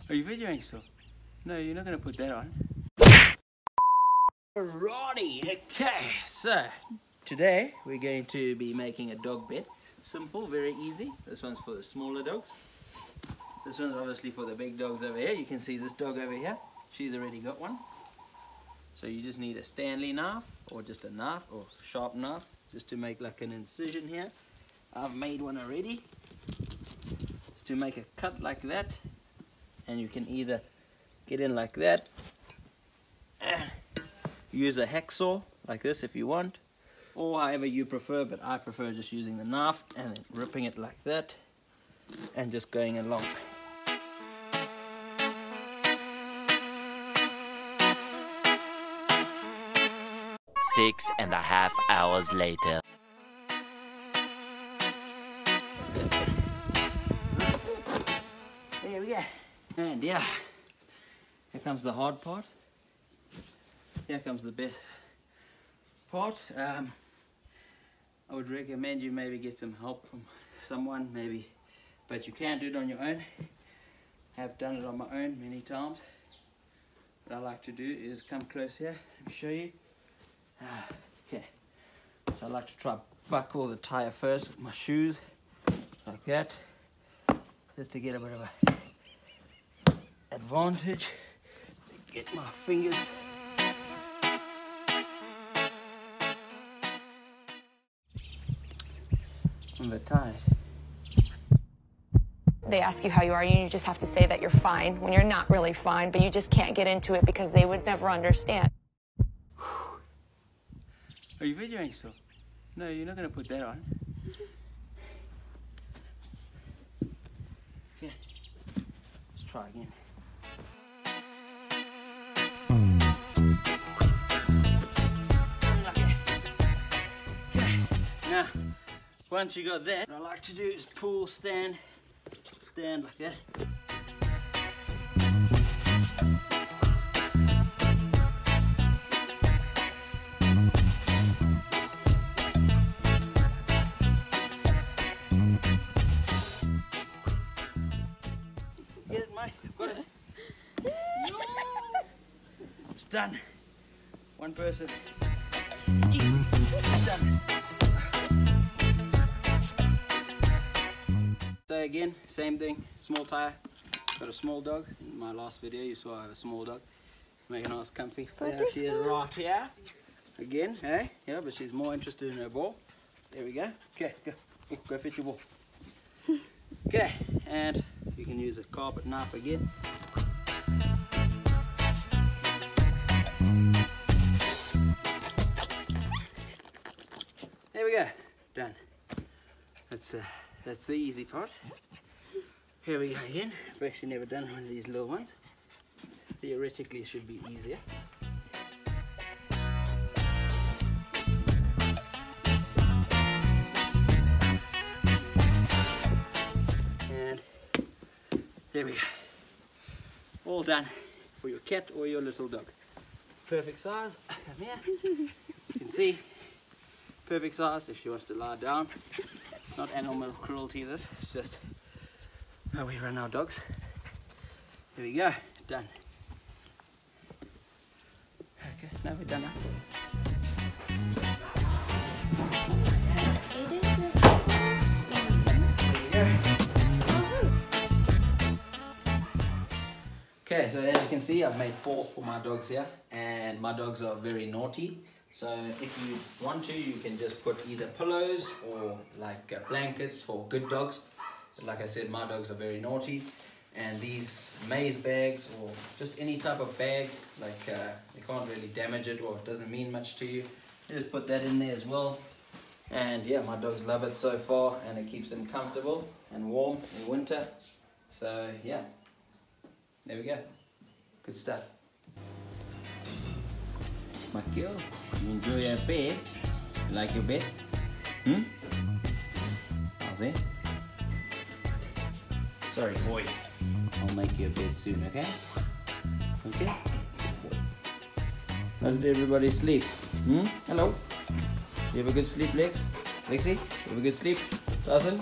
Are you videoing still? No, you're not going to put that on. Alrighty, okay, so today we're going to be making a dog bed. Simple, very easy. This one's for the smaller dogs. This one's obviously for the big dogs over here. You can see this dog over here. She's already got one. So you just need a Stanley knife or just a knife or sharp knife just to make like an incision here. I've made one already. Just to make a cut like that. And you can either get in like that and use a hacksaw like this if you want, or however you prefer, but I prefer just using the knife and then ripping it like that and just going along. Six and a half hours later. There we go. And yeah, here comes the hard part. Here comes the best part. I would recommend you maybe get some help from someone, maybe, but you can do it on your own. I've done it on my own many times. What I like to do is come close here. Let me show you. Okay, so I like to try buckle the tire first with my shoes, like that, just to get a bit of an advantage. Get my fingers. On the tires. They ask you how you are, and you just have to say that you're fine when you're not really fine, but you just can't get into it because they would never understand. Are you videoing still? No, you're not going to put that on. Okay, let's try again. Okay, now once you got that, what I like to do is pull, stand like that. Get it, mate? Got it? It's done. One person. Easy. It's done. So again, same thing, small tire. Got a small dog. In my last video you saw I have a small dog. Make her nice comfy. There she is right here. Again, hey? Yeah, but she's more interested in her ball. There we go. Okay, go fetch your ball. Okay, and you can use a carpet knife again. There we go, done. That's the easy part. Here we go again. I've actually never done one of these little ones. Theoretically it should be easier. And there we go. All done for your cat or your little dog. Perfect size. Come here. You can see, perfect size if she wants to lie down. Not animal cruelty this, it's just how we run our dogs. There we go, done. Okay, now we're done now. Okay, so as you can see, I've made 4 for my dogs here, and my dogs are very naughty. So if you want to, you can just put either pillows or like blankets for good dogs. But like I said, my dogs are very naughty, and these maze bags or just any type of bag, like you can't really damage it or it doesn't mean much to you. You just put that in there as well. And yeah, my dogs love it so far, and it keeps them comfortable and warm in winter. So yeah, there we go. Good stuff. My girl, you enjoy your bed? You like your bed? How's it? Sorry, boy. I'll make you a bed soon, okay? Okay? How did everybody sleep? Hello? You have a good sleep, Lex? Lexi? You have a good sleep? Dawson?